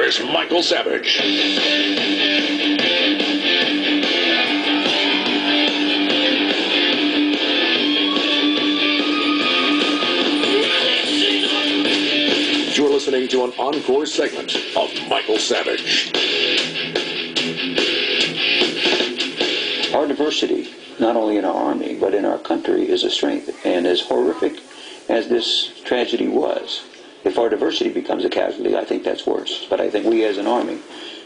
Here's Michael Savage. You're listening to an encore segment of Michael Savage. Our diversity, not only in our army, but in our country, is a strength. And as horrific as this tragedy was, if our diversity becomes a casualty, I think that's worse. But I think we as an army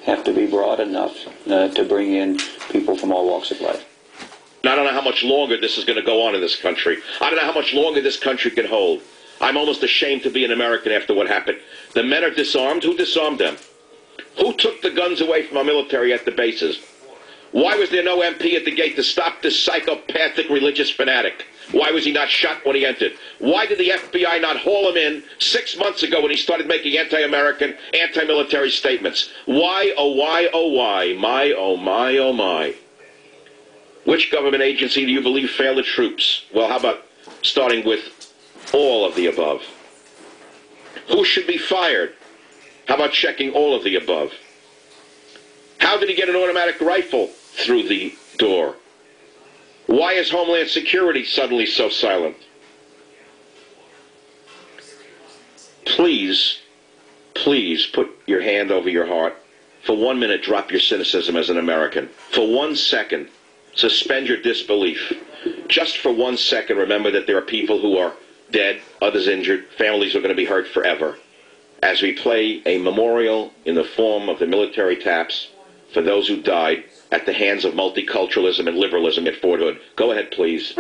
have to be broad enough to bring in people from all walks of life. I don't know how much longer this is going to go on in this country. I don't know how much longer this country can hold. I'm almost ashamed to be an American after what happened. The men are disarmed. Who disarmed them? Who took the guns away from our military at the bases? Why was there no MP at the gate to stop this psychopathic religious fanatic? Why was he not shot when he entered? Why did the FBI not haul him in 6 months ago when he started making anti-American, anti-military statements? Why, oh why, oh why, my, oh my, oh my. Which government agency do you believe failed the troops? Well, how about starting with all of the above? Who should be fired? How about checking all of the above? How did he get an automatic rifle through the door? Why is Homeland Security suddenly so silent? Please, please put your hand over your heart. For 1 minute, drop your cynicism as an American. For 1 second, suspend your disbelief. Just for 1 second, remember that there are people who are dead, others injured, families are going to be hurt forever. As we play a memorial in the form of the military taps for those who died at the hands of multiculturalism and liberalism at Fort Hood. Go ahead, please.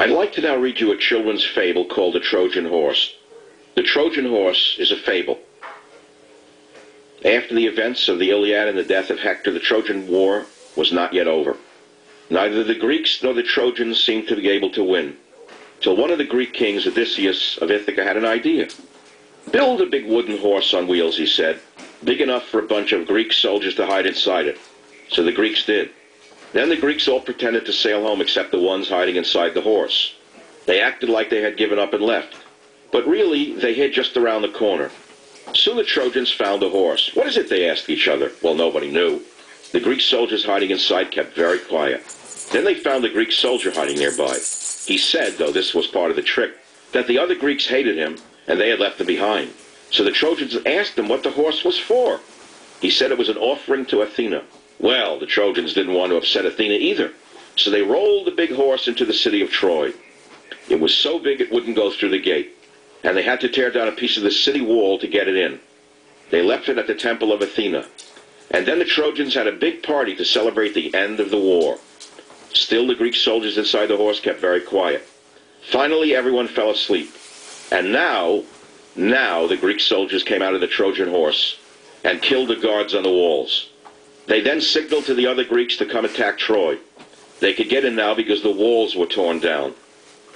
I'd like to now read you a children's fable called The Trojan Horse. The Trojan Horse is a fable. After the events of the Iliad and the death of Hector, the Trojan War was not yet over. Neither the Greeks nor the Trojans seemed to be able to win, till one of the Greek kings, Odysseus of Ithaca, had an idea. Build a big wooden horse on wheels, he said, big enough for a bunch of Greek soldiers to hide inside it. So the Greeks did. Then the Greeks all pretended to sail home except the ones hiding inside the horse. They acted like they had given up and left. But really, they hid just around the corner. Soon the Trojans found the horse. What is it, they asked each other. Well, nobody knew. The Greek soldiers hiding inside kept very quiet. Then they found the Greek soldier hiding nearby. He said, though this was part of the trick, that the other Greeks hated him and they had left him behind. So the Trojans asked him what the horse was for. He said it was an offering to Athena. Well, the Trojans didn't want to upset Athena either, so they rolled the big horse into the city of Troy. It was so big it wouldn't go through the gate, and they had to tear down a piece of the city wall to get it in. They left it at the temple of Athena, and then the Trojans had a big party to celebrate the end of the war. Still, the Greek soldiers inside the horse kept very quiet. Finally, everyone fell asleep, and now the Greek soldiers came out of the Trojan horse and killed the guards on the walls. They then signaled to the other Greeks to come attack Troy. They could get in now because the walls were torn down.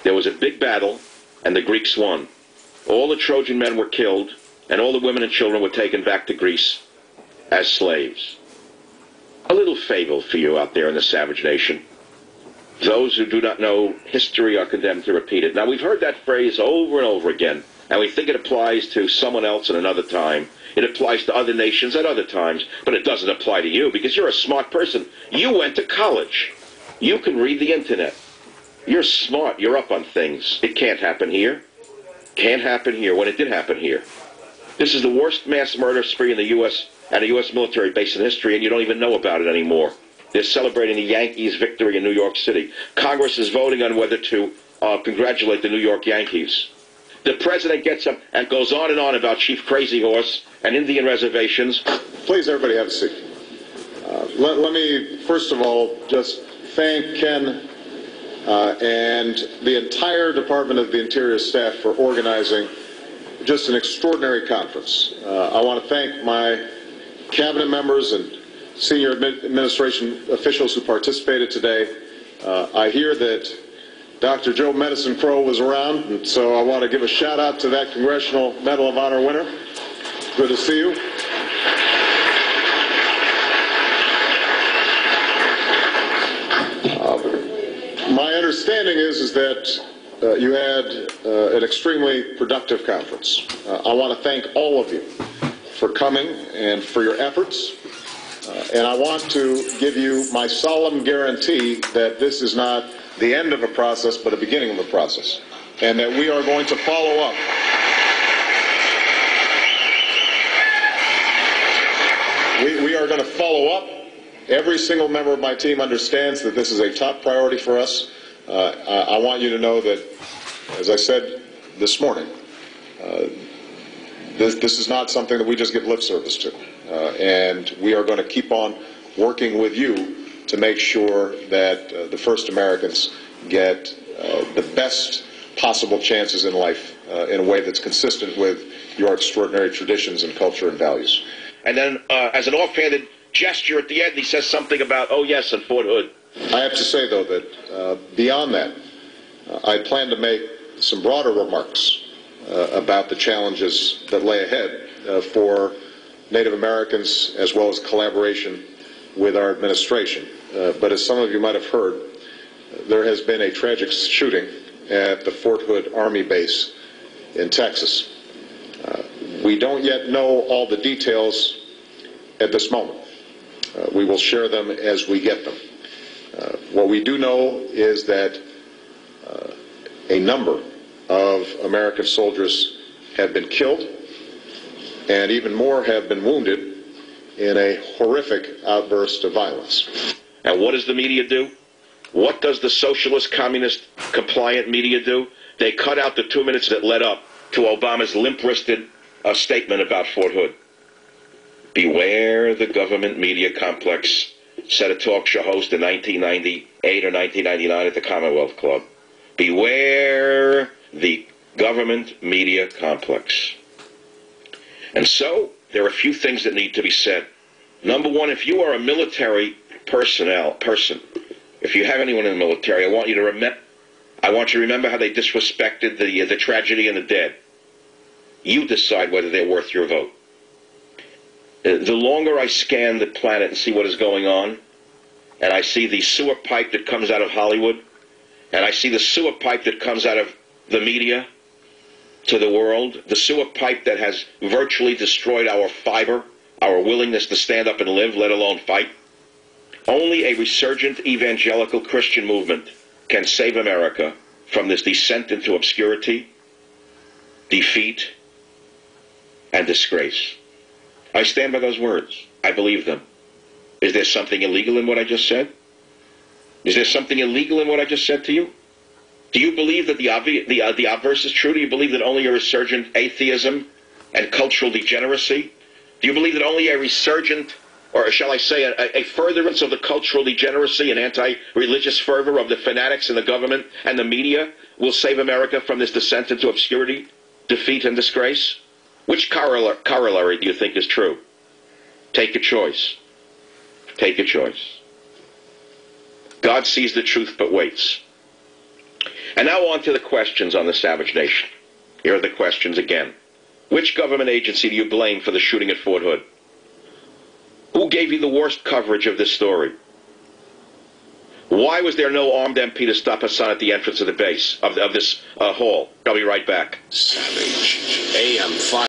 There was a big battle, and the Greeks won. All the Trojan men were killed, and all the women and children were taken back to Greece as slaves. A little fable for you out there in the savage nation. Those who do not know history are condemned to repeat it. Now, we've heard that phrase over and over again, and we think it applies to someone else at another time. It applies to other nations at other times, but it doesn't apply to you because you're a smart person. You went to college. You can read the internet. You're smart. You're up on things. It can't happen here. Can't happen here when it did happen here. This is the worst mass murder spree in the U.S. at a U.S. military base in history, and you don't even know about it anymore. They're celebrating the Yankees' victory in New York City. Congress is voting on whether to congratulate the New York Yankees. The president gets up and goes on and on about Chief Crazy Horse and Indian reservations. Please, everybody have a seat. Let me, first of all, just thank Ken and the entire Department of the Interior staff for organizing just an extraordinary conference. I want to thank my cabinet members and senior administration officials who participated today. I hear that Dr. Joe Medicine Crow was around, and so I want to give a shout out to that Congressional Medal of Honor winner. Good to see you. My understanding is that you had an extremely productive conference. I want to thank all of you for coming and for your efforts. And I want to give you my solemn guarantee that this is not the end of a process, but a beginning of a process. And that we are going to follow up. We are going to follow up. Every single member of my team understands that this is a top priority for us. I want you to know that, as I said this morning, this is not something that we just give lip service to. And we are going to keep on working with you to make sure that the first Americans get the best possible chances in life in a way that's consistent with your extraordinary traditions and culture and values. And then, as an offhanded gesture at the end, he says something about, oh yes, and Fort Hood. I have to say, though, that beyond that, I plan to make some broader remarks about the challenges that lay ahead for Native Americans, as well as collaboration with our administration. But as some of you might have heard, there has been a tragic shooting at the Fort Hood Army base in Texas. We don't yet know all the details at this moment. We will share them as we get them. What we do know is that a number of American soldiers have been killed, and even more have been wounded in a horrific outburst of violence. And what does the media do? What does the socialist, communist, compliant media do? They cut out the 2 minutes that led up to Obama's limp-wristed statement about Fort Hood. Beware the government media complex, said a talk show host in 1998 or 1999 at the Commonwealth Club. Beware the government media complex. And so, there are a few things that need to be said. Number one, if you are a military person, if you have anyone in the military, I want you to remember how they disrespected the tragedy and the dead. You decide whether they're worth your vote. The longer I scan the planet and see what is going on, and I see the sewer pipe that comes out of Hollywood, and I see the sewer pipe that comes out of the media to the world, the sewer pipe that has virtually destroyed our fiber, our willingness to stand up and live, let alone fight. Only a resurgent evangelical Christian movement can save America from this descent into obscurity, defeat, and disgrace. I stand by those words. I believe them. Is there something illegal in what I just said? Is there something illegal in what I just said to you? Do you believe that the obverse is true? Do you believe that only a resurgent atheism and cultural degeneracy? Do you believe that only a resurgent, or shall I say, a furtherance of the cultural degeneracy and anti-religious fervor of the fanatics in the government and the media will save America from this descent into obscurity, defeat, and disgrace? Which corollary do you think is true? Take a choice. Take a choice. God sees the truth but waits. And now on to the questions on the savage nation. Here are the questions again. Which government agency do you blame for the shooting at Fort Hood? Who gave you the worst coverage of this story? Why was there no armed MP to stop Hassan at the entrance of the base, of this hall? I'll be right back. Savage. AM 5.